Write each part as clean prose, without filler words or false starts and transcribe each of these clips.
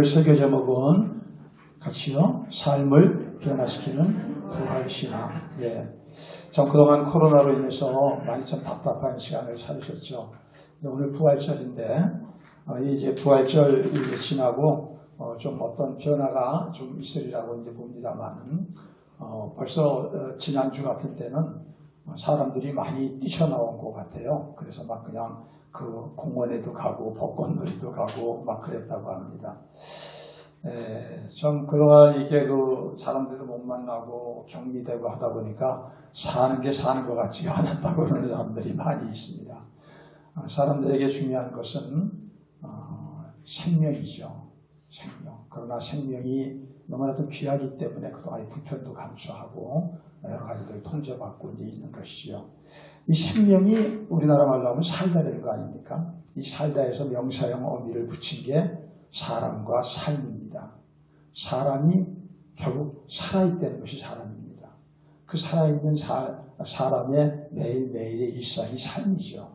설교 제목은 같이요. 삶을 변화시키는 부활신앙. 전 그동안 코로나로 인해서 많이 좀 답답한 시간을 살으셨죠. 오늘 부활절인데 이제 부활절 지나고 좀 어떤 변화가 좀 있으리라고 이제 봅니다만 벌써 지난주 같은 때는 사람들이 많이 뛰쳐나온 것 같아요. 그래서 막 그냥 그 공원에도 가고 벚꽃놀이도 가고 막 그랬다고 합니다. 좀 그동안 이게 그 사람들도 못 만나고 격리되고 하다 보니까 사는 게 사는 것 같지가 않았다고 그러는 사람들이 많이 있습니다. 사람들에게 중요한 것은 생명이죠. 생명. 그러나 생명이 너무나도 귀하기 때문에 그동안 불편도 감수하고 여러 가지를 통제받고 이제 있는 것이죠. 이 생명이 우리나라 말로 하면 살다라는 거 아닙니까? 이 살다에서 명사형 어미를 붙인 게 사람과 삶입니다. 사람이 결국 살아있다는 것이 사람입니다. 그 살아있는 사람의 매일매일의 일상이 삶이죠.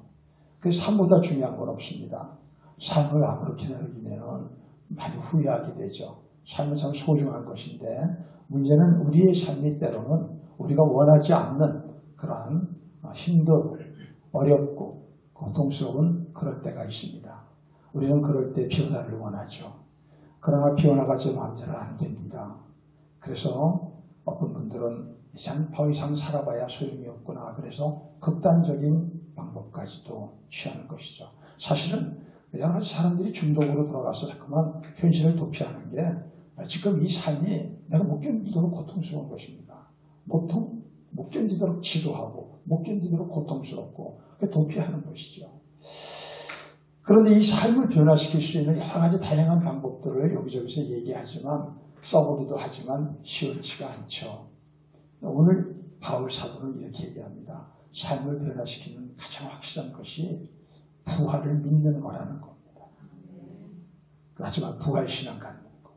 그 삶보다 중요한 건 없습니다. 삶을 아무렇게나 여기면 많이 후회하게 되죠. 삶은 참 소중한 것인데 문제는 우리의 삶이 때로는 우리가 원하지 않는 그러한 힘들고 어렵고 고통스러운 그럴 때가 있습니다. 우리는 그럴 때 변화를 원하죠. 그러나 변화가 제 마음대로 안 됩니다. 그래서 어떤 분들은 더 이상 살아봐야 소용이 없구나. 그래서 극단적인 방법까지도 취하는 것이죠. 사실은 여러 가지 사람들이 중독으로 들어가서 자꾸만 현실을 도피하는 게 지금 이 삶이 내가 못 견디도록 고통스러운 것입니다. 못 견디도록 지루하고 못 견디도록 고통스럽고 도피하는 것이죠. 그런데 이 삶을 변화시킬 수 있는 여러 가지 다양한 방법들을 여기저기서 얘기하지만 써보기도 하지만 시원치가 않죠. 오늘 바울 사도는 이렇게 얘기합니다. 삶을 변화시키는 가장 확실한 것이 부활을 믿는 거라는 겁니다. 하지만 부활신앙 갖는 거.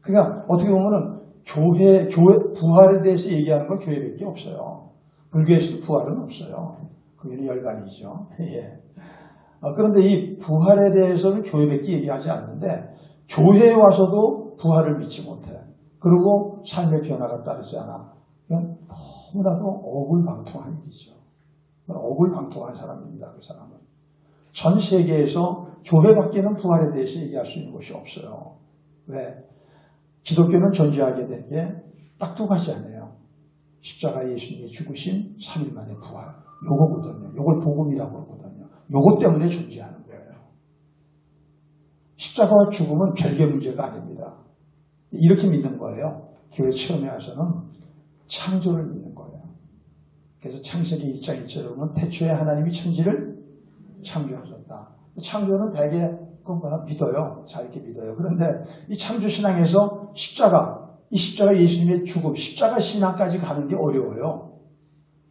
그러니까 어떻게 보면은 교회 부활에 대해서 얘기하는 건 교회밖에 없어요. 불교에서도 부활은 없어요. 그게 열반이죠. 그런데 이 부활에 대해서는 교회밖에 얘기하지 않는데 교회에 와서도 부활을 믿지 못해. 그리고 삶의 변화가 따르지 않아. 이건 너무나도 억울방통한 일이죠. 억울방통한 사람입니다. 그 사람은. 전 세계에서 교회밖에는 부활에 대해서 얘기할 수 있는 것이 없어요. 왜? 기독교는 존재하게 된 게 딱 두 가지 아니에요. 십자가 예수님의 죽으심, 3일 만에 부활. 요거거든요. 요걸 복음이라고 그러거든요. 요것 때문에 존재하는 거예요. 십자가와 죽음은 별개 문제가 아닙니다. 이렇게 믿는 거예요. 교회 처음에 와서는 창조를 믿는 거예요. 그래서 창세기 1장 1절에 보면 태초에 하나님이 천지를 창조하셨다. 창조는 대개 믿어요. 잘 이렇게 믿어요. 그런데 이 창조신앙에서 이 십자가 예수님의 죽음, 십자가 신앙까지 가는 게 어려워요.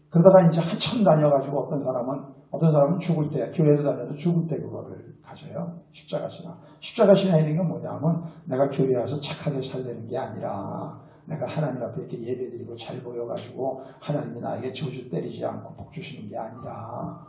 그러다가 이제 한참 다녀가지고 어떤 사람은 죽을 때, 교회도 다녀도 죽을 때 그거를 가져요. 십자가 신앙. 십자가 신앙이라는 게 뭐냐면 내가 교회에 와서 착하게 살려는 게 아니라 내가 하나님 앞에 이렇게 예배드리고 잘 보여가지고 하나님이 나에게 저주 때리지 않고 복 주시는 게 아니라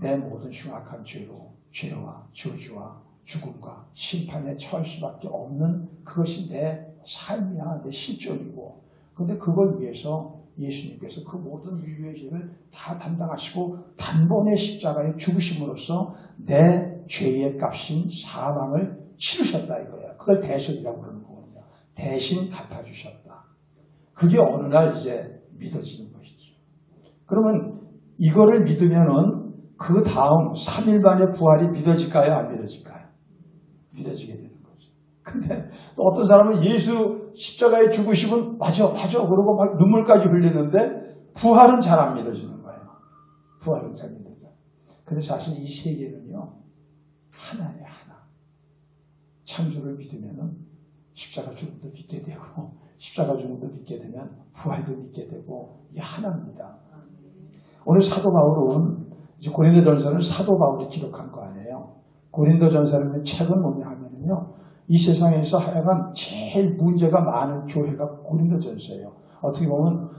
내 모든 흉악한 죄와 저주와 죽음과 심판에 처할 수밖에 없는 그것이 내 삶이야, 내 실존이고. 그런데 그걸 위해서 예수님께서 그 모든 인류의 죄를 다 담당하시고 단번에 십자가에 죽으심으로써 내 죄의 값인 사망을 치르셨다 이거예요. 그걸 대속이라고 그러는 거거든요. 대신 갚아주셨다. 그게 어느 날 이제 믿어지는 것이죠. 그러면 이거를 믿으면은 그 다음 3일 만에 부활이 믿어질까요? 안 믿어질까요? 믿어지게 되는 거죠. 근데 또 어떤 사람은 예수 십자가에 죽으시면 맞아 그러고 막 눈물까지 흘리는데 부활은 잘 안 믿어지는 거예요. 부활은 잘 믿어져. 근데 사실 이 세계는요 하나예요. 하나. 창조를 믿으면은 십자가 죽음도 믿게 되고 십자가 죽음도 믿게 되면 부활도 믿게 되고 이게 하나입니다. 오늘 사도 바울은 이제 고린도전서는 사도 바울이 기록한 거 아니에요. 고린도전서는 책은 뭐냐 하면은요. 이 세상에서 하여간 제일 문제가 많은 교회가 고린도전서예요. 어떻게 보면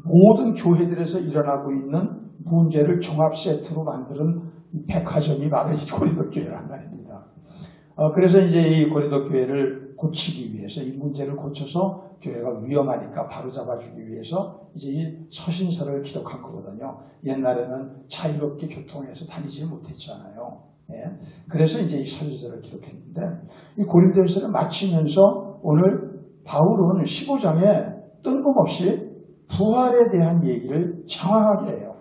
모든 교회들에서 일어나고 있는 문제를 종합 세트로 만드는 백화점이 바로 이 고린도 교회란 말입니다. 그래서 이제 이 고린도 교회를 고치기 위해서 이 문제를 고쳐서 교회가 위험하니까 바로잡아주기 위해서 이제 이 서신서를 기록한 거거든요. 옛날에는 자유롭게 교통해서 다니지 못했잖아요. 예. 그래서 이제 이 서신서를 기록했는데 이 고린도전서를 마치면서 오늘 바울은 15장에 뜬금없이 부활에 대한 얘기를 장황하게 해요.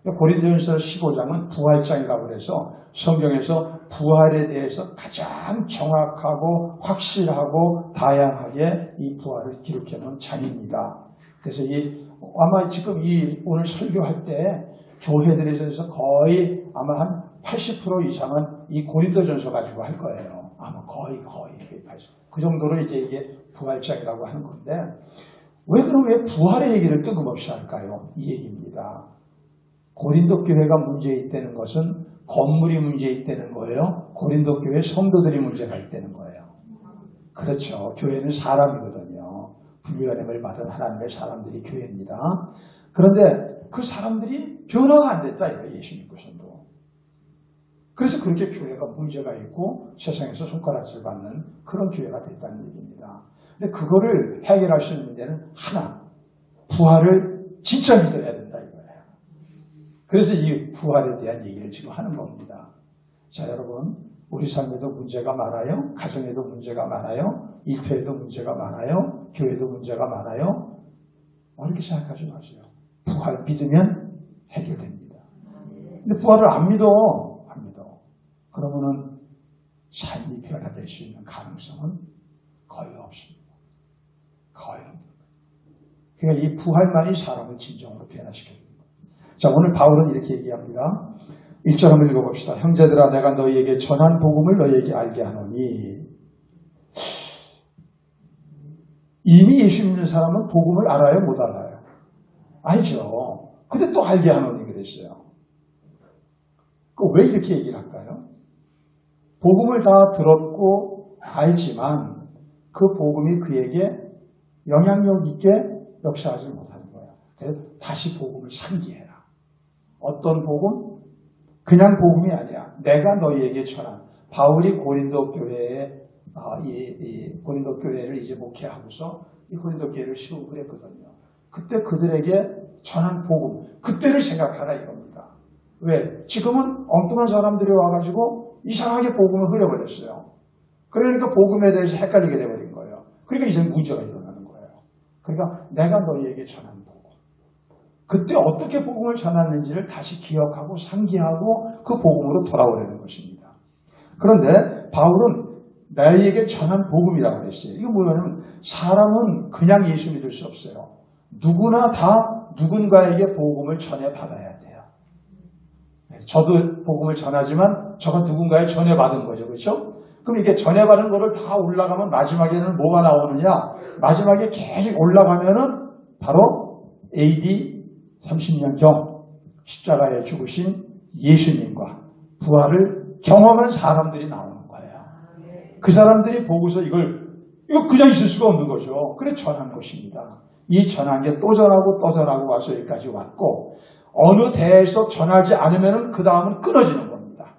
고린도전서 15장은 부활장이라고 해서 성경에서 부활에 대해서 가장 정확하고 확실하고 다양하게 이 부활을 기록해 놓은 장입니다. 그래서 아마 지금 오늘 설교할 때 교회들에서 거의 아마 한 80% 이상은 이 고린도전서 가지고 할 거예요. 아마 거의 80%. 그 정도로 이제 이게 부활장이라고 하는 건데 왜 부활의 얘기를 뜬금없이 할까요? 이 얘기입니다. 고린도 교회가 문제 있다는 것은 건물이 문제 있다는 거예요. 고린도 교회 성도들이 문제가 있다는 거예요. 그렇죠. 교회는 사람이거든요. 분류하심을 받은 하나님의 사람들이 교회입니다. 그런데 그 사람들이 변화가 안 됐다 이거예요. 예수 믿고서도. 그래서 그렇게 교회가 문제가 있고 세상에서 손가락질 받는 그런 교회가 됐다는 얘기입니다. 근데 그거를 해결할 수 있는 데는 하나, 부활을 진짜 믿어야 된다 이거예요. 그래서 이 부활에 대한 얘기를 지금 하는 겁니다. 자, 여러분, 우리 삶에도 문제가 많아요. 가정에도 문제가 많아요. 일터에도 문제가 많아요. 교회도 문제가 많아요. 어렵게 생각하지 마세요. 부활을 믿으면 해결됩니다. 근데 부활을 안 믿어. 그러면은 삶이 변화될 수 있는 가능성은 거의 없습니다. 거의 없습니다. 그러니까 이 부활만이 사람을 진정으로 변화시켜줍니다. 자, 오늘 바울은 이렇게 얘기합니다. 1절 한번 읽어봅시다. 형제들아, 내가 너희에게 전한 복음을 너희에게 알게 하노니. 이미 예수 믿는 사람은 복음을 알아요? 못 알아요? 알죠. 근데 또 알게 하노니 그랬어요. 왜 이렇게 얘기를 할까요? 복음을 다 들었고 알지만 그 복음이 그에게 영향력 있게 역사하지 못하는 거예요. 그래서 다시 복음을 상기해라. 어떤 복음? 그냥 복음이 아니야. 내가 너희에게 전한 바울이 고린도 교회에 고린도 교회를 이제 목회하고서 이 고린도 교회를 세우고 그랬거든요. 그때 그들에게 전한 복음, 그때를 생각하라 이겁니다. 왜? 지금은 엉뚱한 사람들이 와가지고 이상하게 복음을 흐려버렸어요. 그러니까 복음에 대해서 헷갈리게 돼버린 거예요. 그러니까 이제 문제가 일어나는 거예요. 그러니까 내가 너희에게 전한 복음. 그때 어떻게 복음을 전했는지를 다시 기억하고 상기하고 그 복음으로 돌아오려는 것입니다. 그런데 바울은 너희에게 전한 복음이라고 그랬어요. 이거 뭐냐면 사람은 그냥 예수 믿을 수 없어요. 누구나 다 누군가에게 복음을 전해받아야 돼요. 저도 복음을 전하지만 저가 누군가에 전해받은 거죠. 그렇죠? 그럼 이게 전해받은 거를 다 올라가면 마지막에는 뭐가 나오느냐? 마지막에 계속 올라가면은 바로 AD 30년경 십자가에 죽으신 예수님과 부활을 경험한 사람들이 나오는 거예요. 그 사람들이 보고서 이거 그냥 있을 수가 없는 거죠. 그래 전한 것입니다. 이 전한 게 또 전하고 또 전하고 와서 여기까지 왔고 어느 대에서 전하지 않으면 그 다음은 끊어지는 겁니다.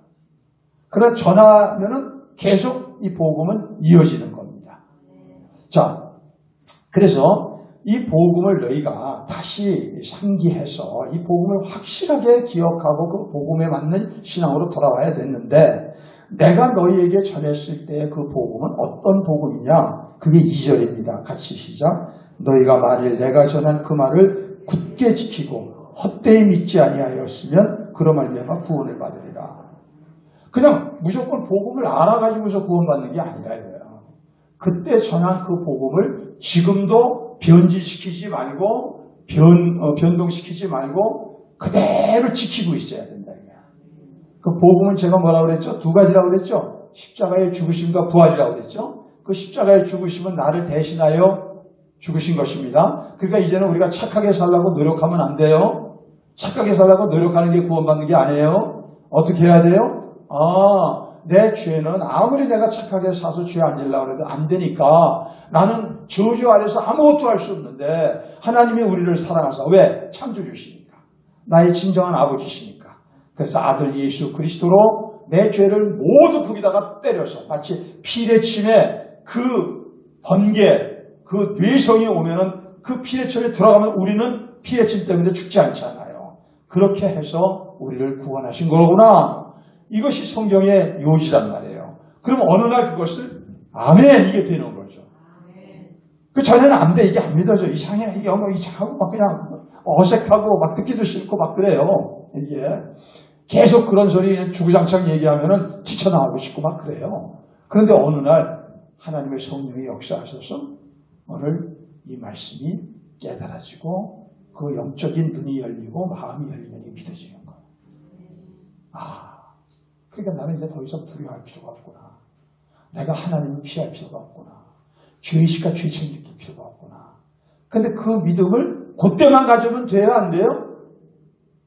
그러나 전하면은 계속 이 복음은 이어지는 겁니다. 자, 그래서 이 복음을 너희가 다시 상기해서 이 복음을 확실하게 기억하고 그 복음에 맞는 신앙으로 돌아와야 됐는데 내가 너희에게 전했을 때 그 복음은 어떤 복음이냐? 그게 2절입니다. 같이 시작. 너희가 만일 내가 전한 그 말을 굳게 지키고 헛되이 믿지 아니하였으면 그로 말미암아 구원을 받으리라. 그냥 무조건 복음을 알아가지고서 구원받는 게 아니라 이거예요. 그때 전한 그 복음을 지금도 변질시키지 말고 변동시키지 말고 그대로 지키고 있어야 된다. 그 복음은 제가 뭐라고 그랬죠? 두 가지라고 그랬죠? 십자가의 죽으심과 부활이라고 그랬죠? 그 십자가의 죽으심은 나를 대신하여 죽으신 것입니다. 그러니까 이제는 우리가 착하게 살려고 노력하면 안 돼요. 착하게 살려고 노력하는 게 구원받는 게 아니에요. 어떻게 해야 돼요? 내 죄는 아무리 내가 착하게 사서 죄 안 지려고 해도 안 되니까 나는 저주 아래서 아무것도 할 수 없는데 하나님이 우리를 사랑하사. 왜? 창조주시니까. 나의 진정한 아버지시니까. 그래서 아들 예수 그리스도로 내 죄를 모두 거기다가 때려서 마치 피레침에 그 번개, 그 뇌성이 오면은 그 피레침에 들어가면 우리는 피레침 때문에 죽지 않잖아요. 그렇게 해서 우리를 구원하신 거구나. 이것이 성경의 요지란 말이에요. 그럼 어느 날 그것을 아멘 이게 되는 거죠. 그 전에는 안 돼. 이게 안 믿어져. 이상해. 이게 이상하고 막 그냥 어색하고 막 듣기도 싫고 막 그래요. 이게 계속 그런 소리 주구장창 얘기하면은 뛰쳐나가고 싶고 막 그래요. 그런데 어느 날 하나님의 성령이 역사하셔서 오늘 이 말씀이 깨달아지고 그 영적인 눈이 열리고 마음이 열리면 믿어지는 거예요. 그러니까 나는 이제 더 이상 두려워할 필요가 없구나. 내가 하나님을 피할 필요가 없구나. 죄의식과 죄책임 느낄 필요가 없구나. 근데 그 믿음을 그때만 가지면 돼요? 안 돼요?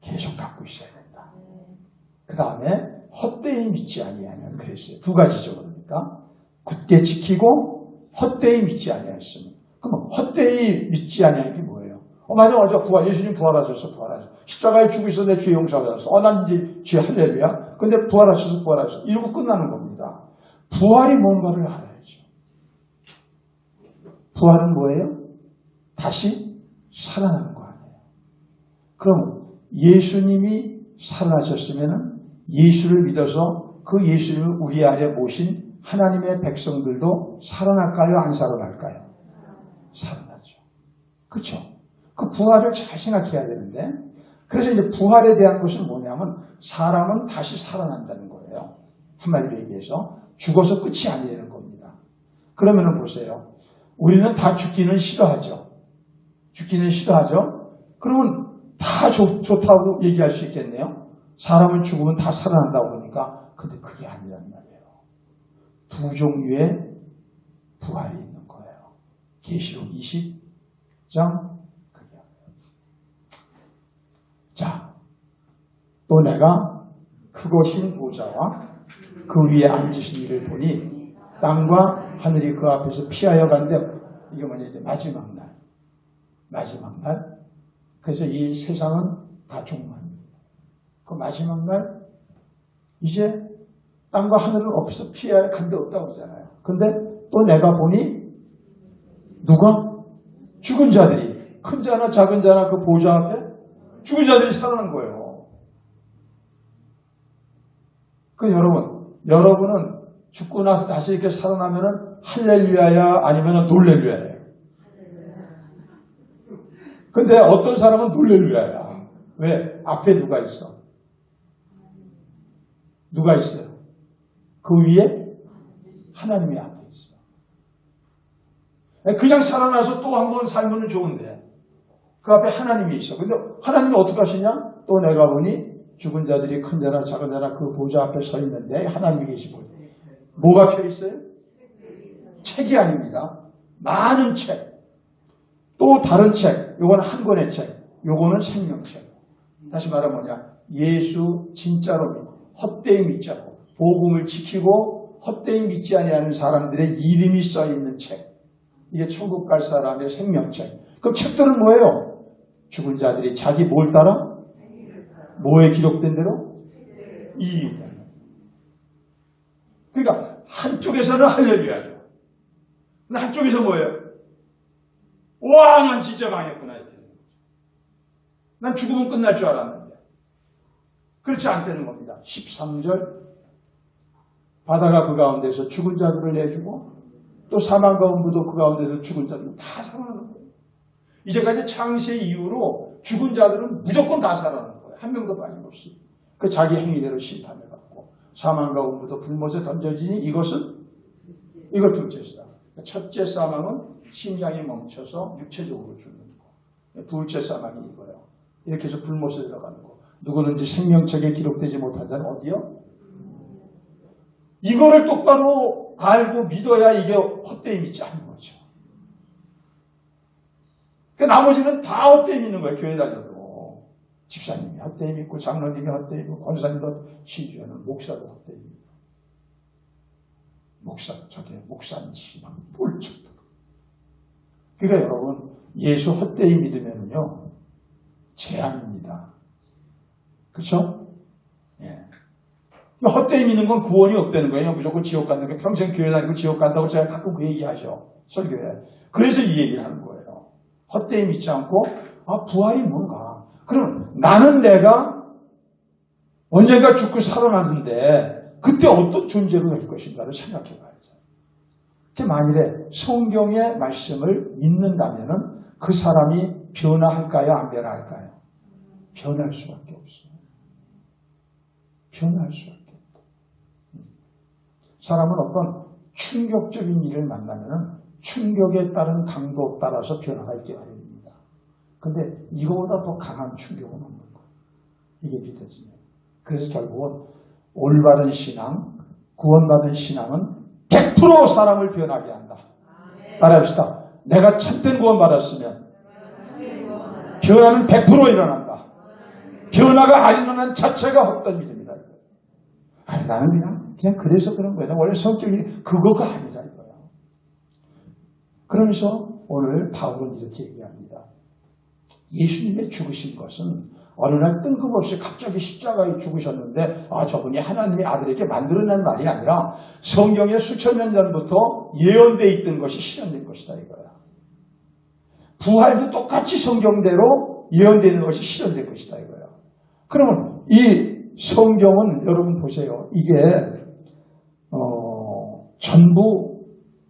계속 갖고 있어야 된다. 그 다음에 헛되이 믿지 아니하면 그랬어요. 두 가지죠. 그러니까 굳게 지키고 헛되이 믿지 아니하였으면. 그럼 헛되이 믿지 아니하는 게 뭐예요? 맞아. 예수님 부활하셔서. 십자가에 죽으셔서 내 죄 용서하셨어. 난 이제 죄 할렐루야. 근데 부활하셔서. 이러고 끝나는 겁니다. 부활이 뭔가를 알아야죠. 부활은 뭐예요? 다시 살아나는 거 아니에요. 그럼 예수님이 살아나셨으면 예수를 믿어서 그 예수님을 우리 안에 모신 하나님의 백성들도 살아날까요? 안 살아날까요? 살아나죠. 그렇죠? 그 부활을 잘 생각해야 되는데 그래서 이제 부활에 대한 것은 뭐냐면 사람은 다시 살아난다는 거예요. 한마디로 얘기해서 죽어서 끝이 아니라는 겁니다. 그러면은 보세요. 우리는 다 죽기는 싫어하죠. 그러면 다 좋다고 얘기할 수 있겠네요. 사람은 죽으면 다 살아난다고 그러니까 근데 그게 아니란 말이에요. 두 종류의 부활이 있는 거예요. 계시록 20장 자, 또 내가 크고 흰 보좌와 그 위에 앉으신 이를 보니 땅과 하늘이 그 앞에서 피하여 간대. 이게 뭐냐 이제 마지막 날. 그래서 이 세상은 다 종말입니다. 그 마지막 날 이제 땅과 하늘은 없어 피해야 간 데 없다고 그러잖아요. 근데 또 내가 보니 누가? 죽은 자들이 큰 자나 작은 자나 그 보좌 앞에 죽은 자들이 살아난 거예요. 그 여러분은 죽고 나서 다시 이렇게 살아나면은 할렐루야야 아니면은 놀렐루야예요. 근데 어떤 사람은 놀렐루야야. 왜? 앞에 누가 있어? 누가 있어요? 그 위에 하나님이 앞에 있어. 그냥 살아나서 또 한 번 살면 좋은데 그 앞에 하나님이 있어. 근데 하나님이 어떻게 하시냐? 또 내가 보니 죽은 자들이 큰 자나 작은 자나 그 보좌 앞에 서 있는데 하나님이 계시고 뭐가 펴 있어요? 책이 아닙니다. 많은 책. 또 다른 책. 요거는 한 권의 책. 요거는 생명책. 다시 말하면 뭐냐? 예수 진짜로 믿고 헛되이 믿지 않고 복음을 지키고 헛되이 믿지 아니하는 사람들의 이름이 써 있는 책. 이게 천국 갈 사람의 생명책. 그 책들은 뭐예요? 죽은 자들이 자기 뭘 따라? 뭐에 기록된 대로? 이. 그러니까 한쪽에서는 할렐루야죠. 근데 한쪽에서 뭐예요? 와, 난 진짜 망했구나. 난 죽으면 끝날 줄 알았는데. 그렇지 않다는 겁니다. 13절. 바다가 그 가운데서 죽은 자들을 내주고 또 사망과 음부도 그 가운데서 죽은 자들을 다 살아나는 거예요. 이제까지 창세 이후로 죽은 자들은 무조건 다 살아나는 거예요. 한 명도 빠짐없이. 그 자기 행위대로 심판을 받고 사망과 음부도 불못에 던져지니 이것을 이걸 둘째시다. 첫째 사망은 심장이 멈춰서 육체적으로 죽는 거. 둘째 사망이 이거예요. 이렇게 해서 불못에 들어가는 거. 누구든지 생명책에 기록되지 못한 자는 어디요? 이거를 똑바로 알고 믿어야 이게 헛되이 믿지 않는 거죠. 그 나머지는 다 헛되이 믿는 거예요. 교회 다녀도. 집사님이 헛되이 믿고 장로님이 헛되이 믿고 권사님도 심지어는 목사도 헛되이 믿고. 목사인지 막 뿔쩍도. 그러니까 여러분 예수 헛되이 믿으면요 재앙입니다. 그렇죠? 예. 헛되이 믿는 건 구원이 없다는 거예요. 무조건 지옥 간다는 거예요. 평생 교회 다니고 지옥 간다고 제가 가끔 그 얘기하죠. 설교에. 그래서 이 얘기를 하는 거예요. 헛되이 믿지 않고 부활이 뭔가. 그럼 나는 내가 언젠가 죽고 살아났는데 그때 어떤 존재로 될 것인가를 생각해 봐야죠. 만일에 성경의 말씀을 믿는다면 그 사람이 변화할까요? 안 변화할까요? 변할 수밖에 없어요. 변할 수밖에 없다. 사람은 어떤 충격적인 일을 만나면 충격에 따른 강도 따라서 변화가 있게 마련입니다. 근데 이거보다 더 강한 충격은 없는 거예요. 이게 믿어지면. 그래서 결국은 올바른 신앙, 구원받은 신앙은 100% 사람을 변하게 한다. 따라합시다. 내가 참된 구원받았으면 변화는 100% 일어난다. 변화가 안 일어난 자체가 헛된 믿음이다. 나는 그냥 그래서 그런 거야. 원래 성격이 그거가 아니다 이거야. 그러면서 오늘 바울은 이렇게 얘기합니다. 예수님의 죽으신 것은 어느 날 뜬금없이 갑자기 십자가에 죽으셨는데 저분이 하나님의 아들에게 만들어낸 말이 아니라 성경에 수천 년 전부터 예언되어 있던 것이 실현된 것이다 이거야. 부활도 똑같이 성경대로 예언되는 것이 실현된 것이다 이거야. 그러면 이 성경은 여러분 보세요. 이게 전부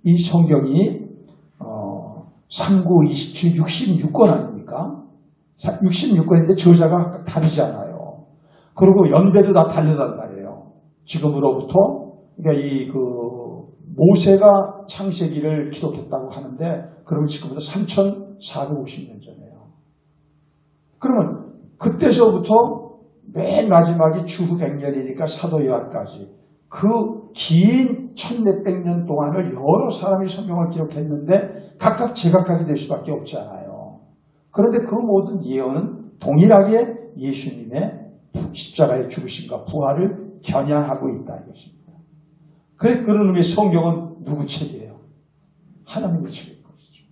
이 성경이 39, 27, 66권 아닙니까? 66권인데 저자가 다르지 않아요. 그리고 연대도 다 다르단 말이에요. 지금으로부터 그러니까 모세가 창세기를 기록했다고 하는데 그러면 지금부터 3,450년 전이에요. 그러면 그때서부터 맨 마지막이 주후 100년이니까 사도 요한까지 그 긴 1400 년 동안을 여러 사람이 성경을 기록했는데 각각 제각각이 될 수밖에 없지 않아요. 그런데 그 모든 예언은 동일하게 예수님의 십자가의 죽으심과 부활을 겨냥하고 있다 이것입니다. 그래 그런 의미의 성경은 누구 책이에요? 하나님의 책인 것이죠.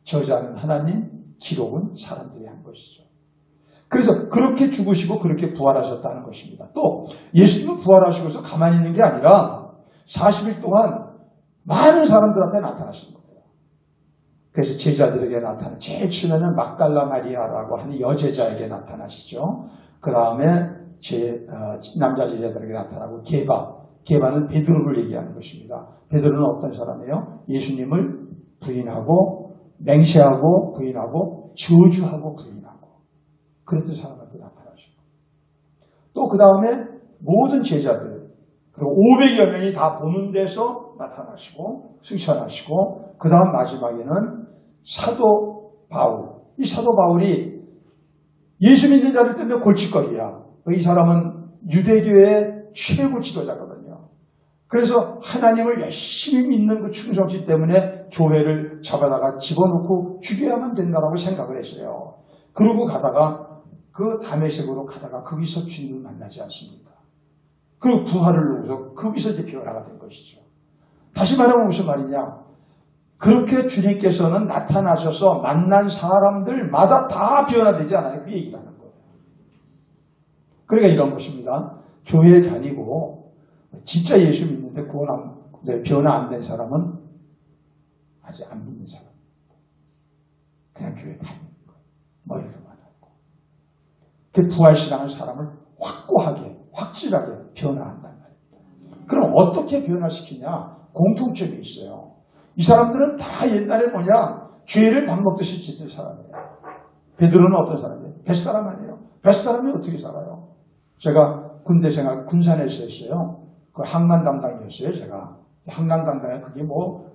저자는 하나님, 기록은 사람들이 한 것이죠. 그래서 그렇게 죽으시고 그렇게 부활하셨다는 것입니다. 또 예수님은 부활하시고서 가만히 있는 게 아니라 40일 동안 많은 사람들한테 나타나신 거예요. 그래서 제자들에게 나타나 제일 처음에는 막달라 마리아라고 하는 여제자에게 나타나시죠. 그 다음에 남자 제자들에게 나타나고 게바는 베드로를 얘기하는 것입니다. 베드로는 어떤 사람이에요? 예수님을 부인하고 맹세하고 부인하고 저주하고 부인하고 그랬던 사람한테 나타나시고 또 그 다음에 모든 제자들 그리고 500여 명이 다 보는 데서 나타나시고 승천하시고 그 다음 마지막에는 사도 바울. 이 사도 바울이 예수 믿는 자들 때문에 골칫거리야. 이 사람은 유대교의 최고 지도자거든요. 그래서 하나님을 열심히 믿는 그 충성심 때문에 교회를 잡아다가 집어넣고 죽여야만 된다라고 생각을 했어요. 그러고 가다가 그 다메섹으로 가다가 거기서 주님을 만나지 않습니까? 그리고 부활을 누려서 거기서 이제 변화가 된 것이죠. 다시 말하면 무슨 말이냐? 그렇게 주님께서는 나타나셔서 만난 사람들마다 다 변화되지 않아요. 그 얘기를 하는 거예요. 그러니까 이런 것입니다. 교회에 다니고 진짜 예수 믿는데 변화 안 된 사람은 아직 안 믿는 사람. 그냥 교회 다니는 거예요. 머리로만 하고. 그 부활신앙을 사람을 확고하게 확실하게 변화한단 말입니다. 그럼 어떻게 변화시키냐? 공통점이 있어요. 이 사람들은 다 옛날에 죄를 밥 먹듯이 짓을 사람이에요. 베드로는 어떤 사람이에요? 뱃사람 아니에요. 뱃사람이 어떻게 살아요? 제가 군대 생활 군산에서 했어요. 그 항만 담당이었어요. 제가 항만 담당에 그게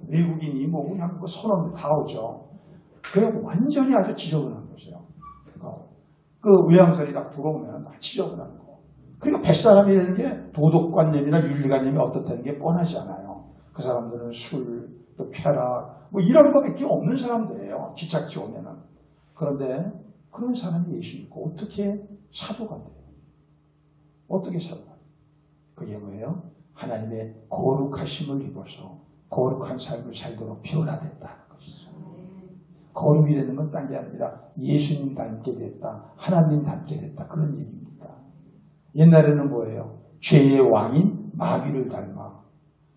외국인이 그냥 선원 다 오죠. 그게 완전히 아주 지저분한 거죠. 그 외항선이 딱 들어오면 다 지저분한 거. 그러니까 뱃사람이라는 게 도덕관념이나 윤리관념이 어떻다는 게 뻔하지 않아요. 그 사람들은 술, 또 쾌락, 이런 거밖에 없는 사람들이에요. 기착지 오면은. 그런데 그런 사람이 예수 믿고 어떻게 사도가 돼요? 어떻게 사도가 돼요? 그게 뭐예요? 하나님의 거룩하심을 입어서 거룩한 삶을 살도록 변화됐다는 것이죠. 거룩이 되는 건 딴 게 아니라 예수님 닮게 됐다. 하나님 닮게 됐다. 그런 얘기입니다. 옛날에는 뭐예요? 죄의 왕인 마귀를 닮아.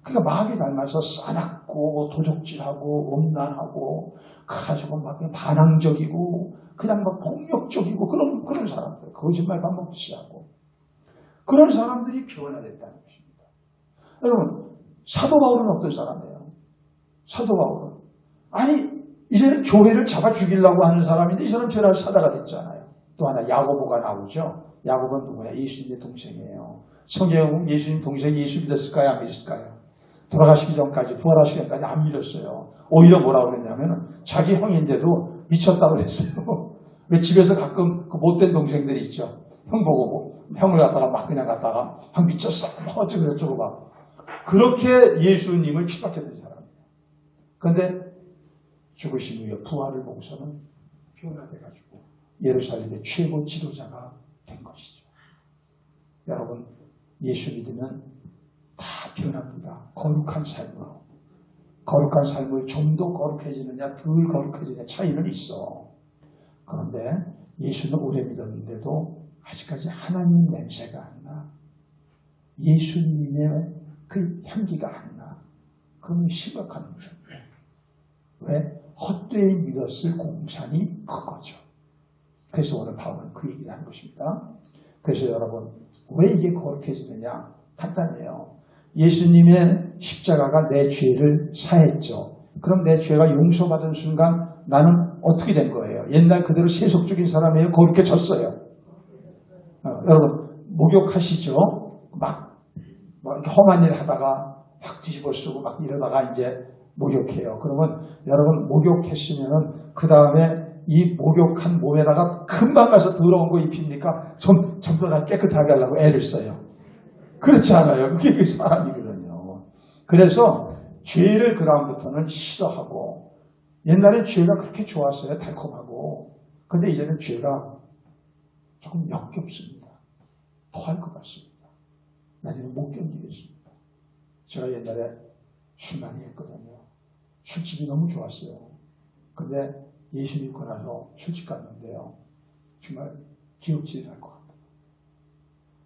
그러니까 마귀 닮아서 싸납고 도적질하고 음란하고 그래가지고 막 반항적이고 그냥 막 폭력적이고 그런 사람들, 거짓말 반복시하고 그런 사람들이 변화됐다는 것입니다. 여러분, 사도 바울은 어떤 사람이에요? 사도 바울은 아니 이제는 교회를 잡아 죽이려고 하는 사람인데 이 사람 변화를 사다가 됐잖아요. 또 하나 야고보가 나오죠. 야고보는 누구냐? 예수님의 동생이에요. 성경은 예수님 동생이 예수 믿었을까요? 안 믿었을까요? 돌아가시기 전까지, 부활하시기 전까지 안 믿었어요. 오히려 뭐라고 그랬냐면 자기 형인데도 미쳤다고 그랬어요. 왜 집에서 가끔 그 못된 동생들이 있죠. 형 보고 형을 갖다가 막 그냥 갖다가 형 미쳤어. 뭐 어쩌고 막. 그렇게 예수님을 핍박했던 사람이에요. 그런데 죽으신 후에 부활을 보고서는 변화돼가지고 예루살렘의 최고 지도자가 된 것이죠. 여러분, 예수 믿으면 다 변합니다. 거룩한 삶으로. 거룩한 삶을 좀 더 거룩해지느냐 덜 거룩해지느냐 차이는 있어. 그런데 예수는 오래 믿었는데도 아직까지 하나님 냄새가 안 나. 예수님의 그 향기가 안 나. 그건 심각한 문제예요. 왜? 헛되이 믿었을 공산이 그거죠. 그래서 오늘 바울은 그 얘기를 하는 것입니다. 그래서 여러분, 왜 이게 거룩해지느냐? 간단해요. 예수님의 십자가가 내 죄를 사했죠. 그럼 내 죄가 용서받은 순간 나는 어떻게 된 거예요? 옛날 그대로 세속적인 사람이에요? 거룩해졌어요. 여러분, 목욕하시죠? 막 이렇게 험한 일 하다가 확 뒤집어 쓰고 막 이러다가 이제 목욕해요. 그러면 여러분 목욕했으면은 그 다음에 이 목욕한 몸에다가 금방 가서 더러운 거 입힙니까? 전부 다 깨끗하게 하려고 애를 써요. 그렇지 않아요. 그게 그 사람이거든요. 그래서 죄를 그 다음부터는 싫어하고 옛날엔 죄가 그렇게 좋았어요. 달콤하고. 근데 이제는 죄가 조금 역겹습니다. 토할 것 같습니다. 나중에 못 견디겠습니다. 제가 옛날에 술 많이 했거든요. 술집이 너무 좋았어요. 근데 예수 믿고 나서 술집 갔는데요. 정말 기억질이 날 것 같아요.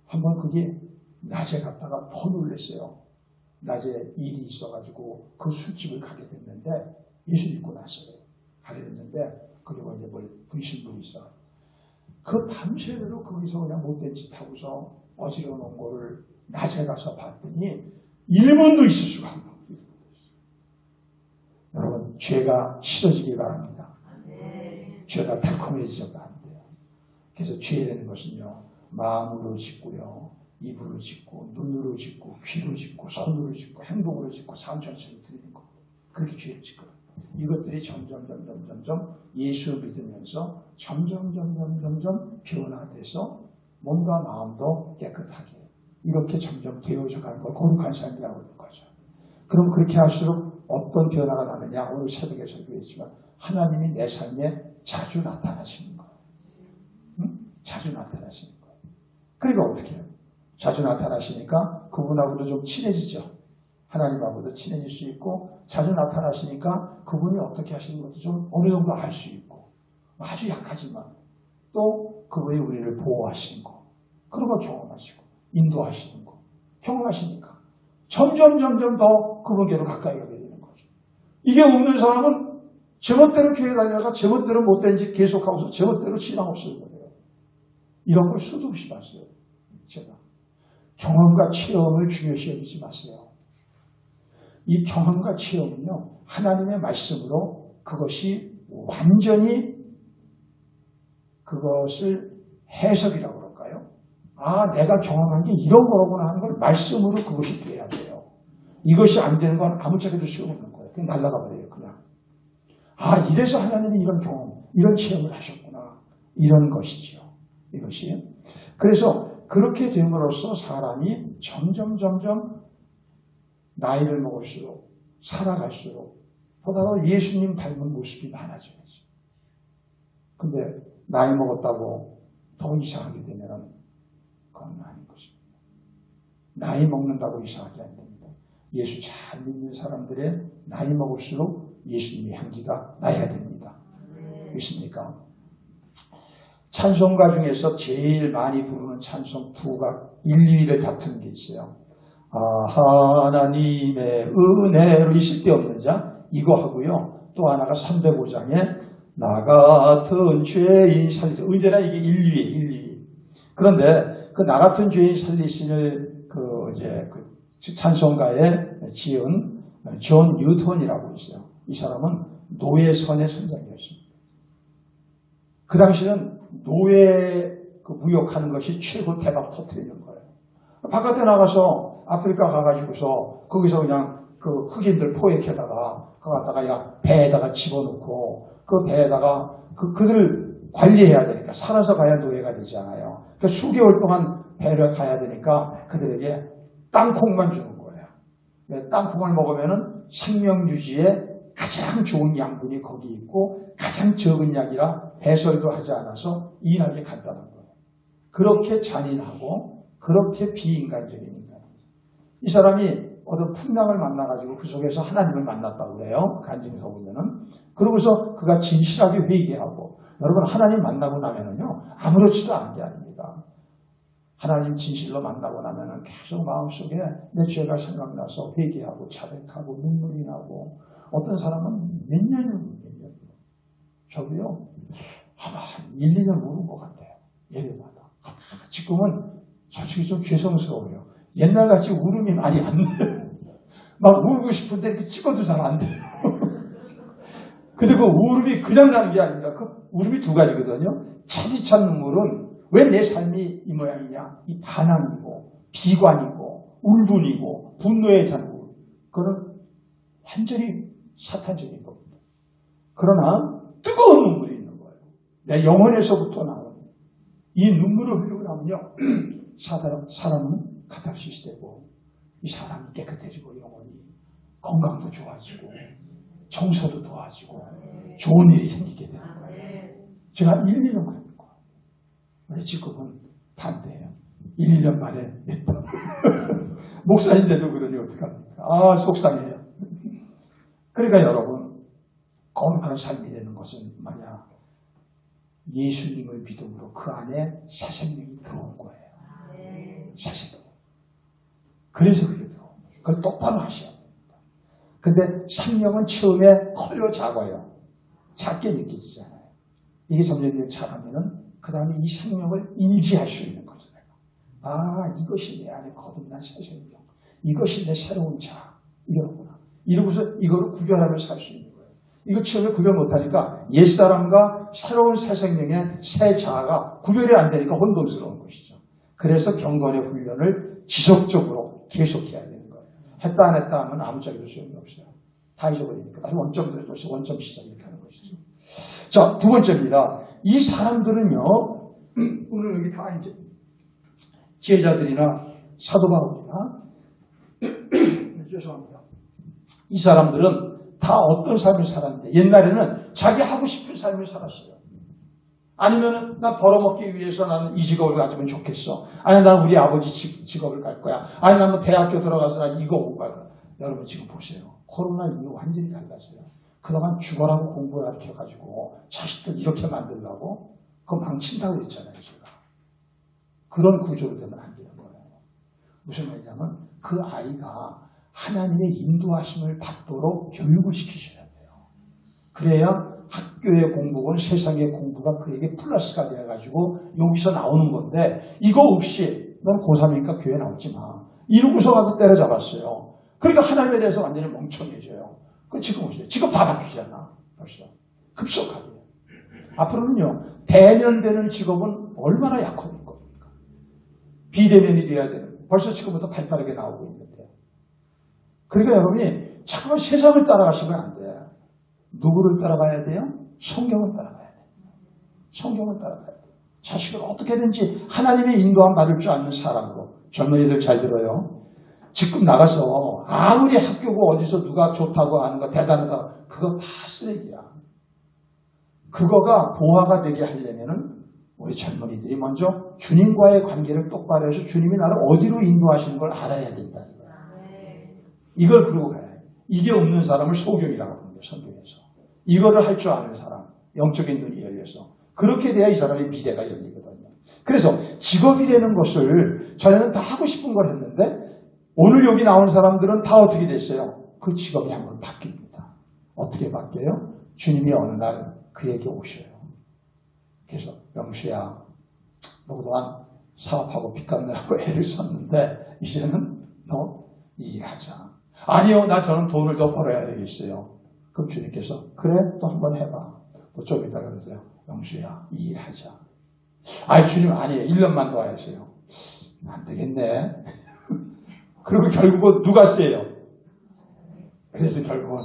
한번 그게 낮에 갔다가 더 놀랐어요. 낮에 일이 있어가지고 그 술집을 가게 됐는데 예수 믿고 나서요. 가게 됐는데 그리고 이제 분신물이 있어. 그 밤새도록 거기서 그냥 못된 짓 하고서 어지러운 온 거를 낮에 가서 봤더니 1분도 있을 수가 없는 거예요. 여러분, 죄가 싫어지기 바랍니다. 죄가 달콤해지려고 안 돼요. 그래서 죄라는 것은요, 마음으로 짓고요, 입으로 짓고, 눈으로 짓고, 귀로 짓고, 손으로 짓고, 행동으로 짓고, 삶 전체를 드리는 거. 그렇게 죄를 짓거든요. 이것들이 점점 예수 믿으면서 점점 변화돼서 몸과 마음도 깨끗하게 이렇게 점점 되어져가는 걸 거룩한 삶이라고 하는 거죠. 그럼 그렇게 할수록 어떤 변화가 나느냐? 오늘 새벽에 설교했지만 하나님이 내 삶에 자주 나타나시는 거예요. 응? 자주 나타나시는 거예요. 그러니까 어떻게 해요? 자주 나타나시니까 그분하고도 좀 친해지죠. 하나님하고도 친해질 수 있고 자주 나타나시니까 그분이 어떻게 하시는 것도 좀 어느 정도 알 수 있고 아주 약하지만 또 그분이 우리를 보호하시는 거 그런 거 경험하시고 인도하시는 거 경험하시니까 점점 더 그분께로 가까이 가게 되는 거죠. 이게 없는 사람은 제멋대로 교회 다녀가 제멋대로 못된 짓 계속하고서 제멋대로 신앙 없을 거예요. 이런 걸 수도 없이 봤어요. 제가 경험과 체험을 중요시 여기지 마세요. 이 경험과 체험은요, 하나님의 말씀으로 그것이 완전히 그것을 해석이라고 그럴까요? 아, 내가 경험한 게 이런 거로구나 하는 걸 말씀으로 그것이 돼야 돼요. 이것이 안 되는 건 아무짝에도 소용없는 거예요. 그냥 날아가 버려요, 그냥. 아, 이래서 하나님이 이런 경험, 이런 체험을 하셨구나. 이런 것이죠. 이것이. 그래서 그렇게 됨으로써 사람이 점점 나이를 먹을수록 살아갈수록 보다 더 예수님 닮은 모습이 많아져야지. 근데 나이 먹었다고 더 이상하게 되면 그건 아닌 것입니다. 나이 먹는다고 이상하게 안 됩니다. 예수 잘 믿는 사람들의 나이 먹을수록 예수님의 향기가 나야 됩니다. 그렇습니까? 찬송가 중에서 제일 많이 부르는 찬송 1, 2위를 다투는 게 있어요. 하나님의 은혜로 있을 데 없는 자 이거 하고요. 또 하나가 305장에 나 같은 죄인 살리시. 언제나 이게 1, 2위. 그런데 그 나 같은 죄인 살리시를 찬송가에 지은 존 뉴턴이라고 있어요. 이 사람은 노예선의 선장이었습니다. 그 당시는 노예 무역하는 것이 최고 대박 터뜨리는 거예요. 바깥에 나가서 아프리카 가가지고서 거기서 그냥 그 흑인들 포획해다가 그거 갖다가 배에다가 집어넣고 그 배에다가 그들을 관리해야 되니까 살아서 가야 노예가 되잖아요. 그러니까 수개월 동안 배를 가야 되니까 그들에게 땅콩만 주는 거예요. 땅콩을 먹으면은 생명유지에 가장 좋은 양분이 거기 있고 가장 적은 양이라 배설도 하지 않아서 일하기 간단한 거예요. 그렇게 잔인하고 그렇게 비인간적인 인간. 이 사람이 어떤 풍랑을 만나가지고 그 속에서 하나님을 만났다고 그래요. 간증서 보면은. 그러고서 그가 진실하게 회개하고 여러분 하나님 만나고 나면은요 아무렇지도 않은 게 아닙니다. 하나님 진실로 만나고 나면은 계속 마음속에 내 죄가 생각나서 회개하고 자백하고 눈물이 나고 어떤 사람은 몇 년이고 저도요 아마 한 1, 2년 우는 것 같아요. 예배마다. 지금은 솔직히 좀 죄송스러워요. 옛날같이 울음이 많이 안 돼요. 막 울고 싶은데 이렇게 찍어도 잘 안 돼요. 근데 그 울음이 그냥 나는 게 아닙니다. 그 울음이 두 가지거든요. 차디찬 눈물은 왜 내 삶이 이 모양이냐? 이 반항이고 비관이고 울분이고 분노의 잔울. 그건 완전히 사탄적인 겁니다. 그러나 뜨거운 눈물이 있는 거예요. 내 영혼에서부터 나오는 이 눈물을 흘리고 나면요. 사람은 카타르시스 되고 이 사람이 깨끗해지고 영혼이 건강도 좋아지고 정서도 좋아지고 좋은 일이 생기게 되는 거예요. 제가 1, 2년 그랬거든요. 지금은 반대예요. 1, 2년 만에 몇 번. 목사인데도 그러니 어떡합니까? 속상해요. 그러니까 여러분 거룩한 삶이 되는 것은 만약 예수님을 믿음으로 그 안에 새 생명이 들어온 거예요. 새 생명. 그래서 그게 들어온 거예요. 그걸 똑바로 하셔야 됩니다. 근데 생명은 처음에 컬러 작아요. 작게 느껴지잖아요. 이게 점점 잘하면은 그 다음에 이 생명을 인지할 수 있는 거잖아요. 이것이 내 안에 거듭난 새 생명. 이것이 내 새로운 자. 이거구나. 이러고서 이거를 구별하며 살 수 있는 거예요. 이거 처음에 구별 못하니까 옛사람과 새로운 새 생명의 새 자아가 구별이 안 되니까 혼돈스러운 것이죠. 그래서 경건의 훈련을 지속적으로 계속해야 되는 거예요. 했다 안 했다 하면 아무짝에도 소용이 없어요. 다 잊어버리니까. 다시 원점들을 다시 원점 시작 이렇게 하는 것이죠. 자, 두 번째입니다. 이 사람들은요, 오늘 여기 다 이제 제자들이나 사도 바울이나 죄송합니다. 이 사람들은 다 어떤 삶을 살았는데 옛날에는 자기 하고 싶은 삶을 살았어요. 아니면 나 벌어먹기 위해서 나는 이 직업을 가지면 좋겠어. 아니 난 우리 아버지 직업을 갈 거야. 아니 난 뭐 대학교 들어가서 난 이거 못 갈 거야. 여러분 지금 보세요. 코로나 이후 완전히 달라져요. 그동안 죽어라고 공부가르쳐가지고 자식들 이렇게 만들려고 그거 망친다고 그랬잖아요. 제가. 그런 구조로 되면 안 되는 거예요. 무슨 말이냐면 그 아이가 하나님의 인도하심을 받도록 교육을 시키셔야 돼요. 그래야 학교의 공부건 세상의 공부가 그에게 플러스가 되어가지고 여기서 나오는 건데 이거 없이 넌 고3이니까 교회 나오지 마. 이러고서 가서 때려잡았어요. 그러니까 하나님에 대해서 완전히 멍청해져요. 그 지금 보세요. 지금 다 바뀌잖아. 벌써. 급속하게. 앞으로는요. 대면되는 직업은 얼마나 약화될 겁니까? 비대면이 돼야 되는. 벌써 지금부터 발빠르게 나오고 있는데. 그러니까 여러분이 잠깐만 세상을 따라가시면 안 돼. 누구를 따라가야 돼요? 성경을 따라가야 돼요. 성경을 따라가야 돼요. 자식을 어떻게든지 하나님의 인도함 받을 줄 아는 사람으로. 젊은이들 잘 들어요. 지금 나가서 아무리 학교고 어디서 누가 좋다고 하는 거 대단하다. 그거 다 쓰레기야. 그거가 보화가 되게 하려면은 우리 젊은이들이 먼저 주님과의 관계를 똑바로 해서 주님이 나를 어디로 인도하시는 걸 알아야 된다. 이걸 그러고 가야 해. 이게 없는 사람을 소경이라고 합니다. 성경에서. 이거를 할 줄 아는 사람, 영적인 눈이 열려서 그렇게 돼야 이 사람의 미래가 열리거든요. 그래서 직업이라는 것을 전에는 다 하고 싶은 걸 했는데 오늘 여기 나온 사람들은 다 어떻게 됐어요? 그 직업이 한번 바뀝니다. 어떻게 바뀌어요? 주님이 어느 날 그에게 오셔요. 그래서 영수야, 너 그동안 사업하고 빚 갚느라고 애를 썼는데 이제는 너 일하자. 아니요, 저는 돈을 더 벌어야 되겠어요. 그럼 주님께서 그래, 또 한번 해봐. 또 좀 이따 그러세요. 영수야, 일하자. 아니 주님 아니에요. 1년만 더 하세요. 안 되겠네. 그리고 결국은 누가 세요? 그래서 결국은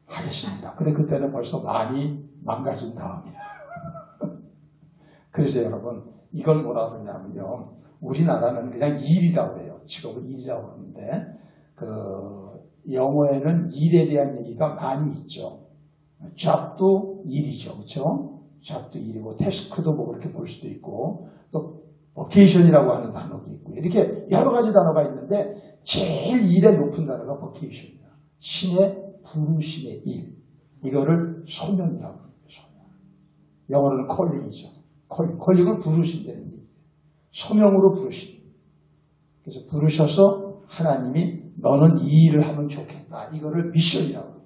하겠습니다. 근데 그때는 벌써 많이 망가진 다음이야. 그래서 여러분 이걸 뭐라 그러냐면요. 우리나라는 그냥 일이라고 해요. 직업을 일이라고 하는데 영어에는 일에 대한 얘기가 많이 있죠. job도 일이죠. 그렇죠? job도 일이고 task도 뭐 그렇게 볼 수도 있고 또 vocation이라고 하는 단어도 있고 이렇게 여러 가지 단어가 있는데 제일 일에 높은 단어가 vocation이에요. 신의 부르심의 일. 이거를 소명이라고 합니다. 소명. 영어로는 calling이죠. calling을 부르신다는 일. 소명으로 부르신. 그래서 부르셔서 하나님이 너는 이 일을 하면 좋겠다. 이거를 미션이라고 합니다.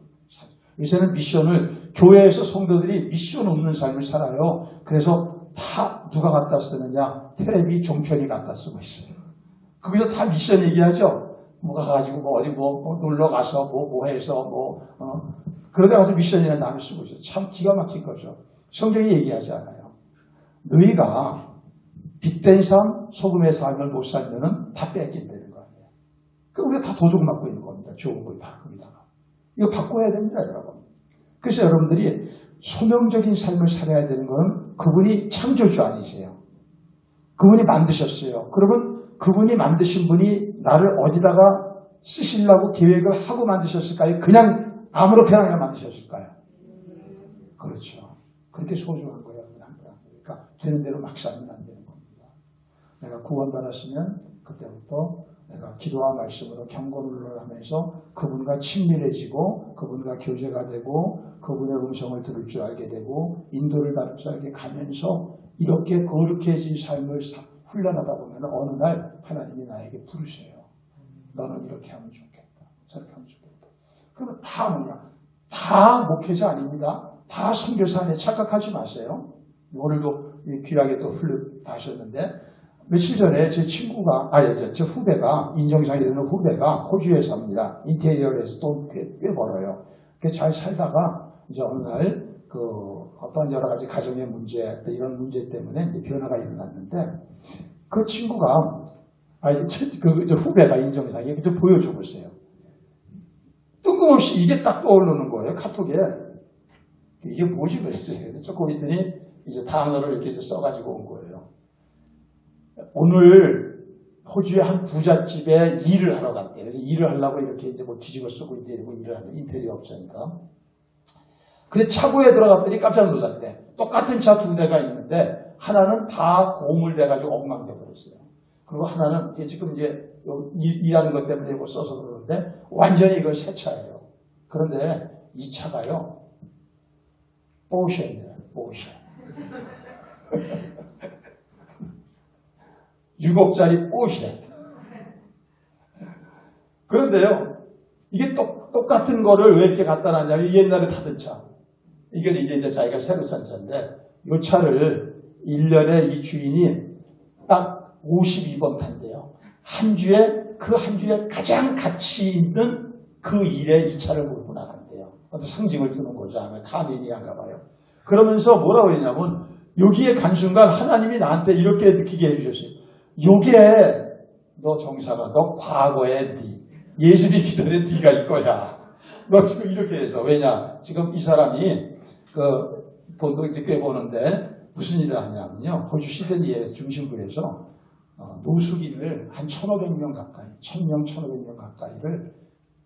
요새는 미션을 교회에서 성도들이 미션 없는 삶을 살아요. 그래서 다 누가 갖다 쓰느냐? 텔레비 종편이 갖다 쓰고 있어요. 거기서 다 미션 얘기하죠. 뭐가 가지고 뭐 어디 뭐 놀러 가서 뭐 해서 그러다 가서 미션이라는 단어를 쓰고 있어요. 참 기가 막힌 거죠. 성경이 얘기하지 않아요. 너희가 빛된 삶, 소금의 삶을 못 살면은 다 뺏긴다는 거 아니에요. 우리가 다 도둑 맞고 있는 겁니다. 좋은 걸 다 거기다가. 이거 바꿔야 됩니다, 여러분. 그래서 여러분들이 소명적인 삶을 살아야 되는 것은 그분이 창조주 아니세요. 그분이 만드셨어요. 그러면 그분이 만드신 분이 나를 어디다가 쓰시려고 계획을 하고 만드셨을까요? 그냥 아무렇게나 그냥 만드셨을까요? 그렇죠. 그렇게 소중한 거예요. 그러니까 되는 대로 막 살면 안 되는 겁니다. 내가 구원받았으면 그때부터 내가 기도와 말씀으로 경건을 하면서 그분과 친밀해지고 그분과 교제가 되고 그분의 음성을 들을 줄 알게 되고 인도를 받을 줄 알게 가면서 이렇게 거룩해진 삶을 훈련하다 보면 어느 날 하나님이 나에게 부르셔요. 너는 이렇게 하면 좋겠다. 저렇게 하면 좋겠다. 그러면 다 뭐냐? 다 목회자 아닙니다. 다 선교사 안에 착각하지 마세요. 오늘도 귀하게 또 훈련하셨는데 며칠 전에 제 친구가, 제 후배가, 인정상이 되는 후배가 호주에 삽니다. 인테리어에서 돈 꽤 벌어요. 잘 살다가 이제 어느 날 어떤 여러 가지 가정의 문제, 이런 문제 때문에 이제 변화가 일어났는데 그 친구가, 저 후배가 인정상이 좀 보여줘 보세요. 뜬금없이 이게 딱 떠오르는 거예요. 카톡에. 이게 뭐지 그랬어요. 조금 있더니 이제 단어를 이렇게 써가지고 온 거예요. 오늘 호주의 한 부잣집에 일을 하러 갔대요. 그래서 일을 하려고 이렇게 이제 뭐 뒤집어 쓰고 이제 일을 하는 인테리어 업자니까. 근데 차고에 들어갔더니 깜짝 놀랐대. 똑같은 차 두 대가 있는데 하나는 다 고물돼가지고 엉망돼 버렸어요. 그리고 하나는 지금 이제 일하는 것 때문에 이거 써서 그러는데 완전히 이건 새 차예요. 그런데 이 차가요. 포르쉐입니다. 포르쉐. 6억짜리 포르쉐. 그런데요. 이게 똑같은 거를 왜 이렇게 갖다 놨냐면 옛날에 타던 차. 이건 이제 자기가 새로 산 차인데 이 차를 1년에 이 주인이 딱 52번 탄대요. 한 주에 가장 가치 있는 그 일에 이 차를 몰고 나간대요. 어떤 상징을 두는 거죠. 아마 카메니아인가 봐요. 그러면서 뭐라고 했냐면 여기에 간 순간 하나님이 나한테 이렇게 느끼게 해주셨어요. 요게 너 정사가 너 과거의 네 예수 믿기 전에 네가 이거야. 너 지금 이렇게 해서 왜냐 지금 이 사람이 돈도 이제 꽤 버는데 무슨 일을 하냐면요. 호주 시드니의 중심부에서 노숙인을 한 1,500명 가까이 1,000명, 1,500명 가까이를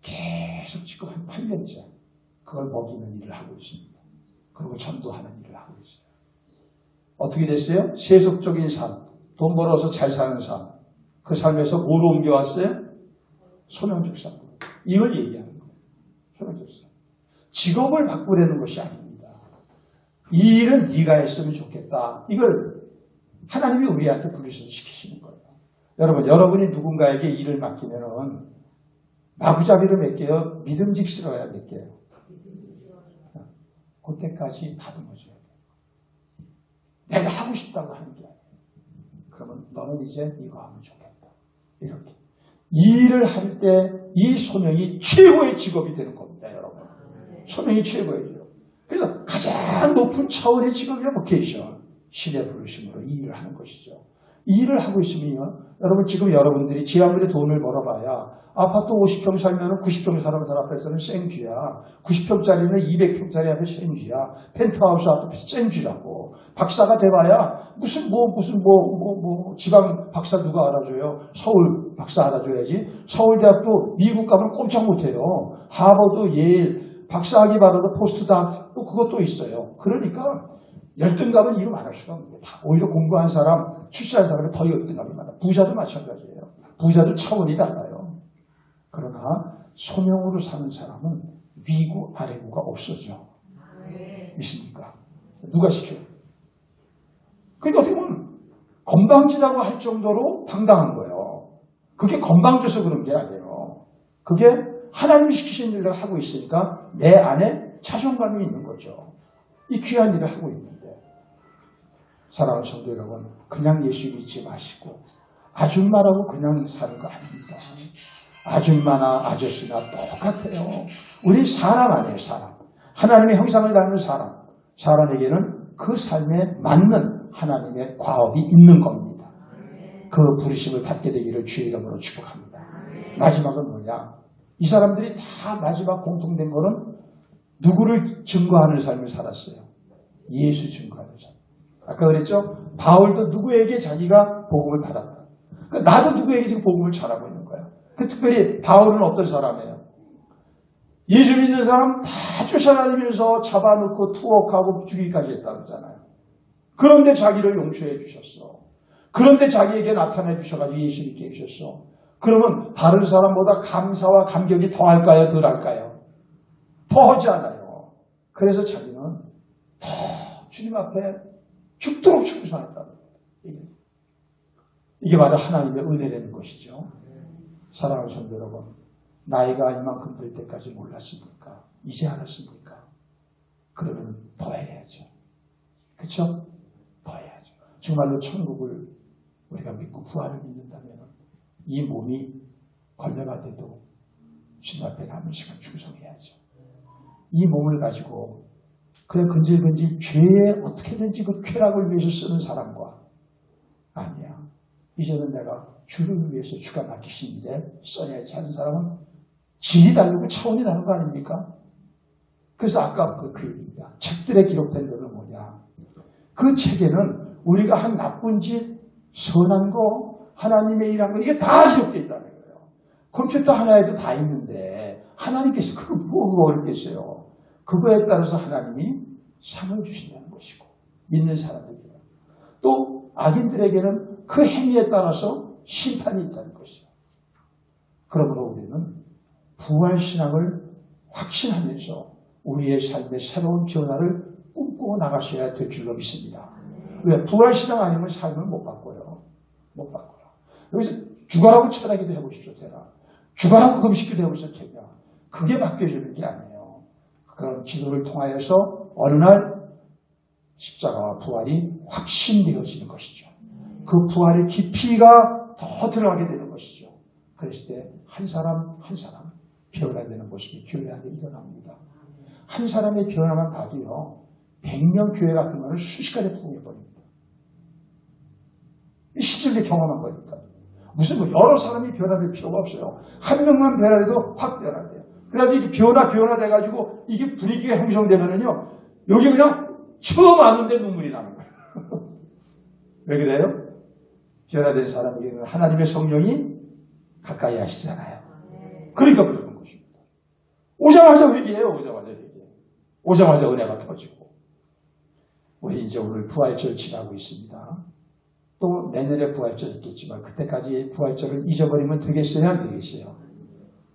계속 지금 한 8년째 그걸 먹이는 일을 하고 있습니다. 그리고 전도하는 일을 하고 있어요. 어떻게 됐어요? 세속적인 삶, 돈 벌어서 잘 사는 삶. 그 삶에서 뭐로 옮겨왔어요? 소명적 삶. 이걸 얘기하는 거예요. 소명적 삶. 직업을 바꾸려는 것이 아닙니다. 이 일은 네가 했으면 좋겠다. 이걸 하나님이 우리한테 부르셔서 시키시는 거예요. 여러분, 여러분이 누군가에게 일을 맡기면은 마구잡이로 맡겨요? 믿음직스러워야 맡겨요? 그때까지 다듬어줘야 돼요. 내가 하고 싶다고 하는 게 아니에요. 그러면 너는 이제 이거 하면 좋겠다. 이렇게. 이 일을 할 때 이 소명이 최고의 직업이 되는 겁니다, 여러분. 소명이 최고의 직업. 그래서 가장 높은 차원의 직업이 보케이션. 신의 부르심으로 이 일을 하는 것이죠. 이 일을 하고 있으면요, 여러분 지금 여러분들이 지 아무리 돈을 벌어봐야 아파트 50평 살면 90평 사는 사람 앞에서는 생쥐야. 90평짜리는 200평짜리 앞에 생쥐야. 펜트하우스 앞에서 생쥐라고. 박사가 돼봐야 무슨 지방 박사 누가 알아줘요? 서울 박사 알아줘야지. 서울대학도 미국 가면 꼼짝 못해요. 하버드, 예일, 박사학위 받아도 포스트닥 또 그것도 있어요. 그러니까 열등감은 이루 말할 수가 없는 거예요. 오히려 공부한 사람, 출세한 사람이 더 열등감이 많아요. 부자도 마찬가지예요. 부자도 차원이 달라요. 그러나 소명으로 사는 사람은 위고 아래고가 없어져. 믿습니까? 누가 시켜요? 그러니까 어떻게 보면 건방지다고 할 정도로 당당한 거예요. 그게 건방져서 그런 게 아니에요. 그게 하나님이 시키신 일을 하고 있으니까 내 안에 자존감이 있는 거죠. 이 귀한 일을 하고 있는데, 사랑하는 성도 여러분, 그냥 예수 믿지 마시고 아줌마라고 그냥 사는 거 아닙니다. 아줌마나 아저씨나 똑같아요. 우리 사람 아니에요, 사람. 하나님의 형상을 닮은 사람. 사람에게는 그 삶에 맞는 하나님의 과업이 있는 겁니다. 그 부르심을 받게 되기를 주의 이름으로 축복합니다. 마지막은 뭐냐? 이 사람들이 다 마지막 공통된 거는 누구를 증거하는 삶을 살았어요? 예수 증거하는 삶. 아까 그랬죠? 바울도 누구에게 자기가 복음을 받았다. 나도 누구에게 지금 복음을 전하고 있는 거야. 특별히 바울은 어떤 사람이에요? 예수 믿는 사람 다 쫓아다니면서 잡아놓고 투옥하고 죽이기까지 했다고 그러잖아요. 그런데 자기를 용서해 주셨어. 그런데 자기에게 나타내 주셔가지고 예수 믿게 해주셨어. 그러면 다른 사람보다 감사와 감격이 더 할까요? 덜 할까요? 더 하지 않아요. 그래서 자기는 더 주님 앞에 죽도록 충성했다는 거예요. 이게 바로 하나님의 은혜라는 것이죠. 사랑하는 성도 여러분, 나이가 이만큼 될 때까지 몰랐습니까? 이제 알았습니까? 그러면 더 해야죠. 그렇죠? 더 해야죠. 정말로 천국을 우리가 믿고 부활을 믿는다면 이 몸이 걸려가도 주님 앞에 남은 시간 충성해야죠. 이 몸을 가지고 그냥 근질근질 죄에 어떻게든지 그 쾌락을 위해서 쓰는 사람과, 아니야, 이제는 내가 주를 위해서 주가 맡기신데 써야지 하는 사람은 질이 다르고 차원이 다른 거 아닙니까? 그래서 아까 그 얘기입니다. 책들에 기록된 거는 뭐냐? 그 책에는 우리가 한 나쁜 짓, 선한 거, 하나님의 일한 거, 이게 다 기록되어 있다는 거예요. 컴퓨터 하나에도 다 있는데 하나님께서 그거 뭐가 어렵겠어요. 그거에 따라서 하나님이 상을 주신다는 것이고, 믿는 사람들에게. 또 악인들에게는 그 행위에 따라서 심판이 있다는 것이죠. 그러므로 우리는 부활신앙을 확신하면서 우리의 삶의 새로운 변화를 꿈꾸어 나가셔야 될 줄로 믿습니다. 왜? 부활신앙 아니면 삶을 못 바꿔요. 못 바꿔요. 여기서 주가라고 철학기도 해보십시오. 제가 주가라고 금식기도 해보십시오. 제가 그게 바뀌어주는 게 아니에요. 그런 기도를 통하여서 어느 날 십자가와 부활이 확신되어지는 것이죠. 그 부활의 깊이가 더 들어가게 되는 것이죠. 그랬을 때 한 사람 한 사람 변화되는 모습이 교회 안에 일어납니다. 한 사람의 변화만 봐도요, 100명 교회 같은 거는 순식간에 부흥해버립니다. 실질적으로 경험한 거니까. 무슨 여러 사람이 변화될 필요가 없어요. 한 명만 변화해도 확 변화돼요. 그래가지고 이게 변화돼가지고 이게 분위기가 형성되면은요, 여기 그냥 처음 왔는데 눈물이 나는 거예요. 왜 그래요? 변화된 사람에게는 하나님의 성령이 가까이 하시잖아요. 그러니까 그러는 것입니다. 오자마자 회개해요. 오자마자 회개. 오자마자 은혜가 터지고. 우리 이제 오늘 부활절 지나고 있습니다. 또 내년에 부활절 있겠지만 그때까지 부활절을 잊어버리면 되겠어요? 안 되겠어요?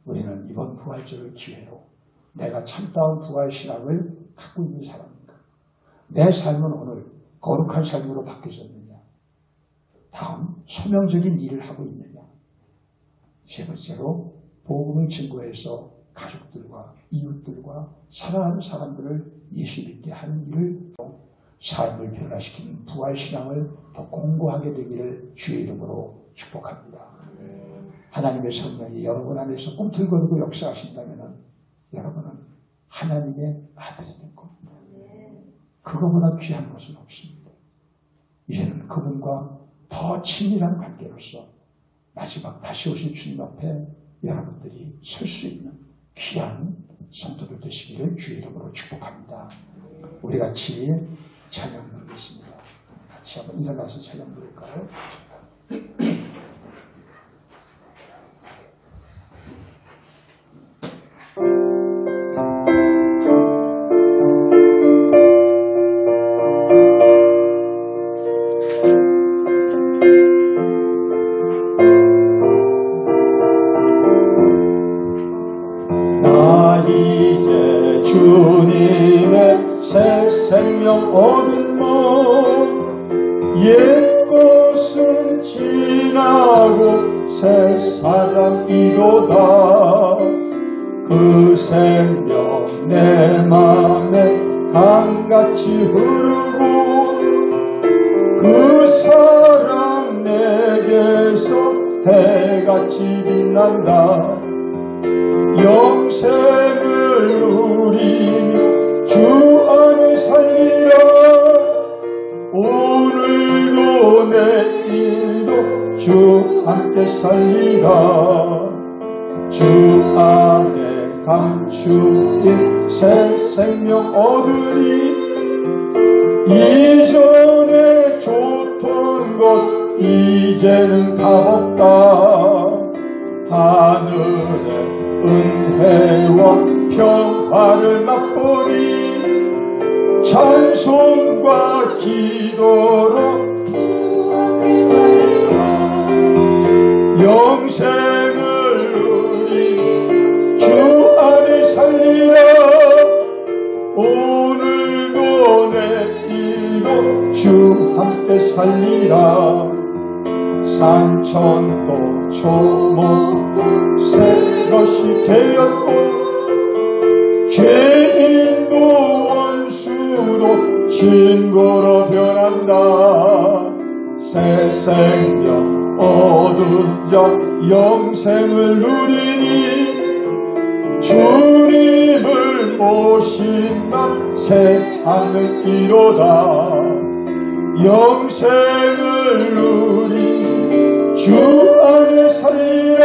우리는 이번 부활절을 기회로 내가 참다운 부활신앙을 갖고 있는 사람인가, 내 삶은 오늘 거룩한 삶으로 바뀌어졌느냐? 다음, 소명적인 일을 하고 있느냐? 세 번째로 복음을 증거해서 가족들과 이웃들과 사랑하는 사람들을 예수 믿게 하는 일을 삶을 변화시키는 부활신앙을 더 공고하게 되기를 주의 이름으로 축복합니다. 하나님의 성령이 여러분 안에서 꿈틀거리고 역사하신다면 여러분은 하나님의 아들이 될 겁니다. 그거보다 귀한 것은 없습니다. 이제는 그분과 더 친밀한 관계로서 마지막 다시 오실 주님 앞에 여러분들이 설 수 있는 귀한 성도들 되시기를 주의 이름으로 축복합니다. 우리 같이 찬양 부르겠습니다. 같이 한번 일어나서 찬양 부를까요? 주님의 새 생명 얻은 몸 옛 것은 지나고 새 사람이로다. 그 생명 내 맘에 강같이 흐르고 그 사랑 내게서 해같이 빛난다. 영생을 누리며 주 안에 살리라. 오늘도 내일도 주 함께 살리라. 주 안에 감추인 새 생명 얻으리. 이전에 좋던 것 이제는 값없다. 하늘의 은혜와 평화를 맛보니 찬송과 기도로 영생을 누리 주 안에 살리라. 오늘도 내일도 주 함께 살리라. 산천도 초목도 새 것이 되었고 죄인도 원수도 친구로 변한다. 새 생명 얻은 자 영생을 누리니 주님을 모신 나 새 하늘이로다. 영생을 누리 주 안에 살리라.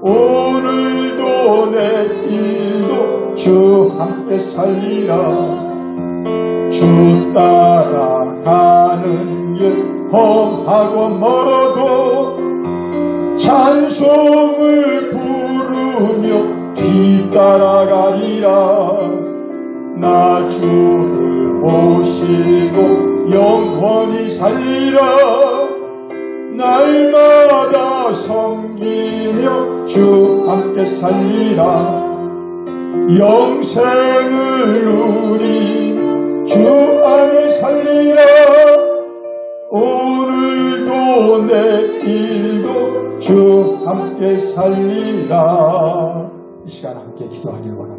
오늘도 내일도 주 함께 살리라. 주 따라가는 길 험하고 멀어도 찬송을 부르며 뒤따라가리라. 나 주를 모시고 영원히 살리라. 날마다 섬기며 주 함께 살리라. 영생을 누리 주 안에 살리라. 오늘도 내일도 주 함께 살리라. 이 시간 함께 기도하길 원합니다.